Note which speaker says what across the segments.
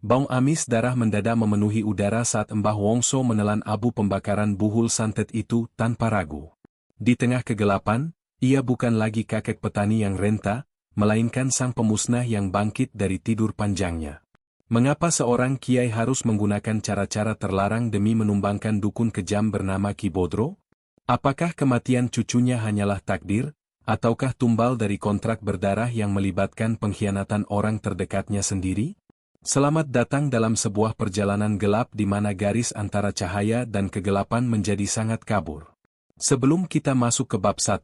Speaker 1: Bau amis darah mendadak memenuhi udara saat Mbah Wongso menelan abu pembakaran buhul santet itu tanpa ragu. Di tengah kegelapan, ia bukan lagi kakek petani yang renta, melainkan sang pemusnah yang bangkit dari tidur panjangnya. Mengapa seorang kiai harus menggunakan cara-cara terlarang demi menumbangkan dukun kejam bernama Ki Bodro? Apakah kematian cucunya hanyalah takdir, ataukah tumbal dari kontrak berdarah yang melibatkan pengkhianatan orang terdekatnya sendiri? Selamat datang dalam sebuah perjalanan gelap di mana garis antara cahaya dan kegelapan menjadi sangat kabur. Sebelum kita masuk ke bab 1,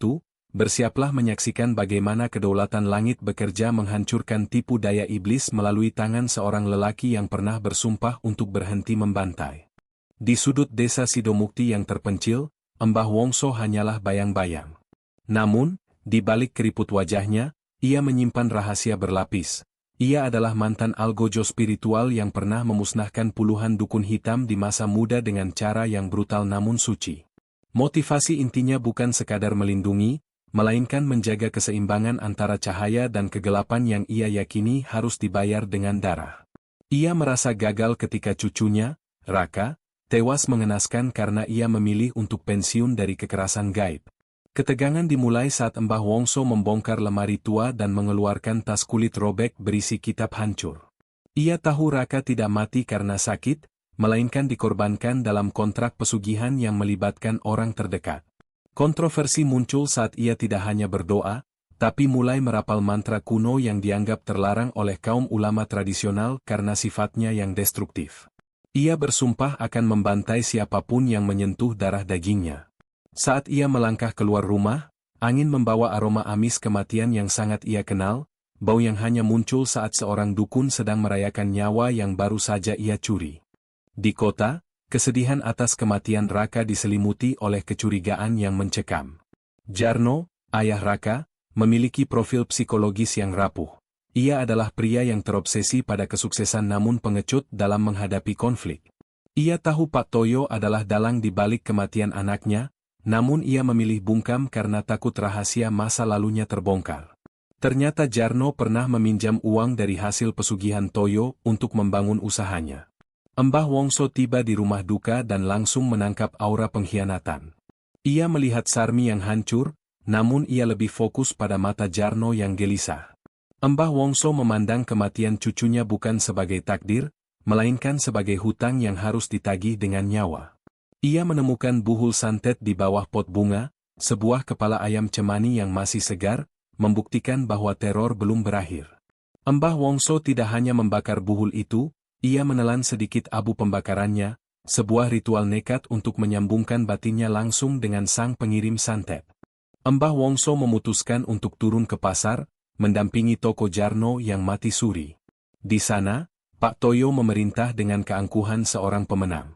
Speaker 1: bersiaplah menyaksikan bagaimana kedaulatan langit bekerja menghancurkan tipu daya iblis melalui tangan seorang lelaki yang pernah bersumpah untuk berhenti membantai. Di sudut desa Sidomukti yang terpencil, Mbah Wongso hanyalah bayang-bayang. Namun, di balik keriput wajahnya, ia menyimpan rahasia berlapis. Ia adalah mantan algojo spiritual yang pernah memusnahkan puluhan dukun hitam di masa muda dengan cara yang brutal namun suci. Motivasi intinya bukan sekadar melindungi, melainkan menjaga keseimbangan antara cahaya dan kegelapan yang ia yakini harus dibayar dengan darah. Ia merasa gagal ketika cucunya, Raka, tewas mengenaskan karena ia memilih untuk pensiun dari kekerasan gaib. Ketegangan dimulai saat Mbah Wongso membongkar lemari tua dan mengeluarkan tas kulit robek berisi kitab hancur. Ia tahu Raka tidak mati karena sakit, melainkan dikorbankan dalam kontrak pesugihan yang melibatkan orang terdekat. Kontroversi muncul saat ia tidak hanya berdoa, tapi mulai merapal mantra kuno yang dianggap terlarang oleh kaum ulama tradisional karena sifatnya yang destruktif. Ia bersumpah akan membantai siapapun yang menyentuh darah dagingnya. Saat ia melangkah keluar rumah, angin membawa aroma amis kematian yang sangat ia kenal, bau yang hanya muncul saat seorang dukun sedang merayakan nyawa yang baru saja ia curi. Di kota, kesedihan atas kematian Raka diselimuti oleh kecurigaan yang mencekam. Jarno, ayah Raka, memiliki profil psikologis yang rapuh. Ia adalah pria yang terobsesi pada kesuksesan namun pengecut dalam menghadapi konflik. Ia tahu Pak Toyo adalah dalang di balik kematian anaknya, namun ia memilih bungkam karena takut rahasia masa lalunya terbongkar. Ternyata Jarno pernah meminjam uang dari hasil pesugihan Toyo untuk membangun usahanya. Mbah Wongso tiba di rumah duka dan langsung menangkap aura pengkhianatan. Ia melihat Sarmi yang hancur, namun ia lebih fokus pada mata Jarno yang gelisah. Mbah Wongso memandang kematian cucunya bukan sebagai takdir, melainkan sebagai hutang yang harus ditagih dengan nyawa. Ia menemukan buhul santet di bawah pot bunga, sebuah kepala ayam cemani yang masih segar, membuktikan bahwa teror belum berakhir. Mbah Wongso tidak hanya membakar buhul itu, ia menelan sedikit abu pembakarannya, sebuah ritual nekat untuk menyambungkan batinnya langsung dengan sang pengirim santet. Mbah Wongso memutuskan untuk turun ke pasar, mendampingi toko Jarno yang mati suri. Di sana, Pak Toyo memerintah dengan keangkuhan seorang pemenang.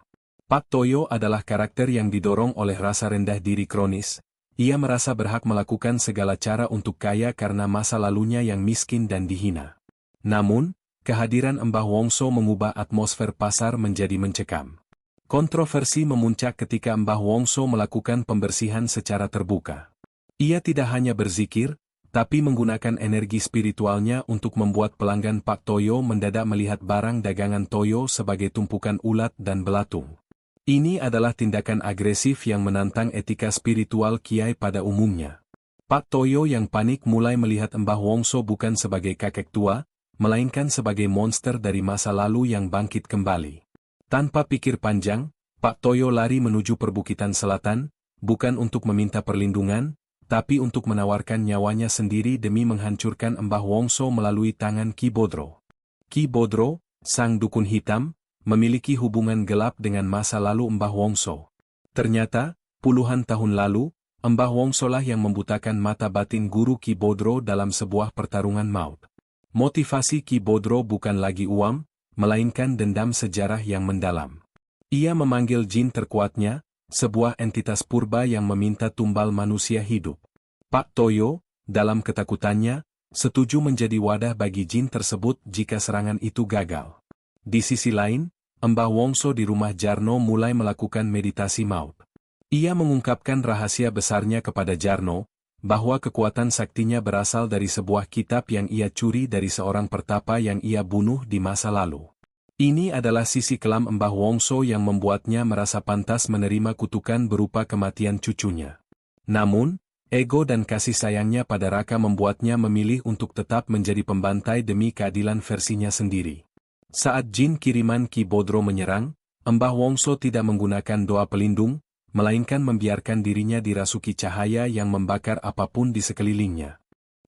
Speaker 1: Pak Toyo adalah karakter yang didorong oleh rasa rendah diri kronis. Ia merasa berhak melakukan segala cara untuk kaya karena masa lalunya yang miskin dan dihina. Namun, kehadiran Mbah Wongso mengubah atmosfer pasar menjadi mencekam. Kontroversi memuncak ketika Mbah Wongso melakukan pembersihan secara terbuka. Ia tidak hanya berzikir, tapi menggunakan energi spiritualnya untuk membuat pelanggan Pak Toyo mendadak melihat barang dagangan Toyo sebagai tumpukan ulat dan belatung. Ini adalah tindakan agresif yang menantang etika spiritual kiai pada umumnya. Pak Toyo yang panik mulai melihat Mbah Wongso bukan sebagai kakek tua, melainkan sebagai monster dari masa lalu yang bangkit kembali. Tanpa pikir panjang, Pak Toyo lari menuju perbukitan selatan, bukan untuk meminta perlindungan, tapi untuk menawarkan nyawanya sendiri demi menghancurkan Mbah Wongso melalui tangan Ki Bodro. Ki Bodro, sang dukun hitam, memiliki hubungan gelap dengan masa lalu Mbah Wongso. Ternyata, puluhan tahun lalu, Mbah Wongso lah yang membutakan mata batin guru Ki Bodro dalam sebuah pertarungan maut. Motivasi Ki Bodro bukan lagi uang, melainkan dendam sejarah yang mendalam. Ia memanggil jin terkuatnya, sebuah entitas purba yang meminta tumbal manusia hidup. Pak Toyo, dalam ketakutannya, setuju menjadi wadah bagi jin tersebut jika serangan itu gagal. Di sisi lain, Mbah Wongso di rumah Jarno mulai melakukan meditasi maut. Ia mengungkapkan rahasia besarnya kepada Jarno, bahwa kekuatan saktinya berasal dari sebuah kitab yang ia curi dari seorang pertapa yang ia bunuh di masa lalu. Ini adalah sisi kelam Mbah Wongso yang membuatnya merasa pantas menerima kutukan berupa kematian cucunya. Namun, ego dan kasih sayangnya pada Raka membuatnya memilih untuk tetap menjadi pembantai demi keadilan versinya sendiri. Saat jin kiriman Ki Bodro menyerang, Mbah Wongso tidak menggunakan doa pelindung, melainkan membiarkan dirinya dirasuki cahaya yang membakar apapun di sekelilingnya.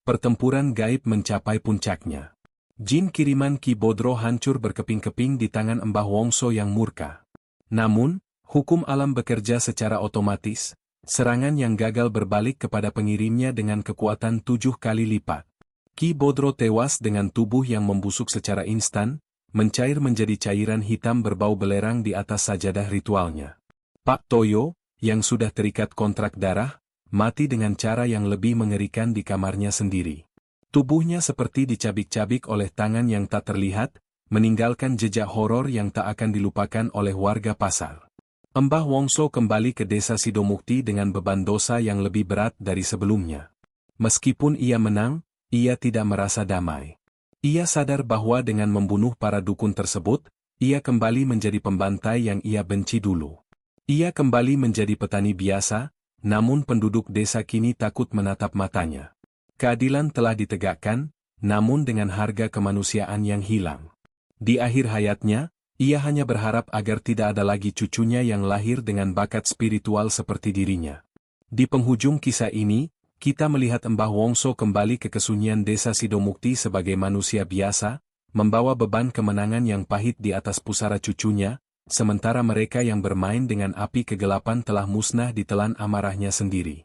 Speaker 1: Pertempuran gaib mencapai puncaknya. Jin kiriman Ki Bodro hancur berkeping-keping di tangan Mbah Wongso yang murka. Namun, hukum alam bekerja secara otomatis, serangan yang gagal berbalik kepada pengirimnya dengan kekuatan 7 kali lipat. Ki Bodro tewas dengan tubuh yang membusuk secara instan, mencair menjadi cairan hitam berbau belerang di atas sajadah ritualnya. Pak Toyo, yang sudah terikat kontrak darah, mati dengan cara yang lebih mengerikan di kamarnya sendiri. Tubuhnya seperti dicabik-cabik oleh tangan yang tak terlihat, meninggalkan jejak horor yang tak akan dilupakan oleh warga pasar. Mbah Wongso kembali ke desa Sidomukti dengan beban dosa yang lebih berat dari sebelumnya. Meskipun ia menang, ia tidak merasa damai. Ia sadar bahwa dengan membunuh para dukun tersebut, ia kembali menjadi pembantai yang ia benci dulu. Ia kembali menjadi petani biasa, namun penduduk desa kini takut menatap matanya. Keadilan telah ditegakkan, namun dengan harga kemanusiaan yang hilang. Di akhir hayatnya, ia hanya berharap agar tidak ada lagi cucunya yang lahir dengan bakat spiritual seperti dirinya. Di penghujung kisah ini, kita melihat Mbah Wongso kembali ke kesunyian desa Sidomukti sebagai manusia biasa, membawa beban kemenangan yang pahit di atas pusara cucunya, sementara mereka yang bermain dengan api kegelapan telah musnah ditelan amarahnya sendiri.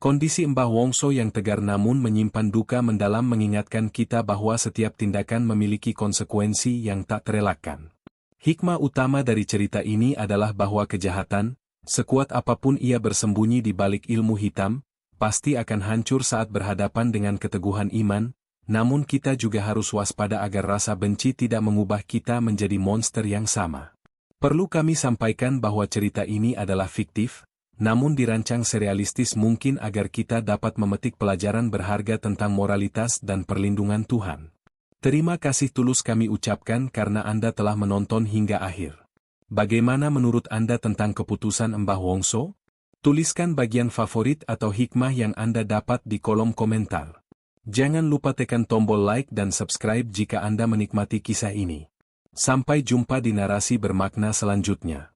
Speaker 1: Kondisi Mbah Wongso yang tegar namun menyimpan duka mendalam mengingatkan kita bahwa setiap tindakan memiliki konsekuensi yang tak terelakkan. Hikmah utama dari cerita ini adalah bahwa kejahatan, sekuat apapun ia bersembunyi di balik ilmu hitam, pasti akan hancur saat berhadapan dengan keteguhan iman, namun kita juga harus waspada agar rasa benci tidak mengubah kita menjadi monster yang sama. Perlu kami sampaikan bahwa cerita ini adalah fiktif, namun dirancang serealistis mungkin agar kita dapat memetik pelajaran berharga tentang moralitas dan perlindungan Tuhan. Terima kasih tulus kami ucapkan karena Anda telah menonton hingga akhir. Bagaimana menurut Anda tentang keputusan Mbah Wongso? Tuliskan bagian favorit atau hikmah yang Anda dapat di kolom komentar. Jangan lupa tekan tombol like dan subscribe jika Anda menikmati kisah ini. Sampai jumpa di narasi bermakna selanjutnya.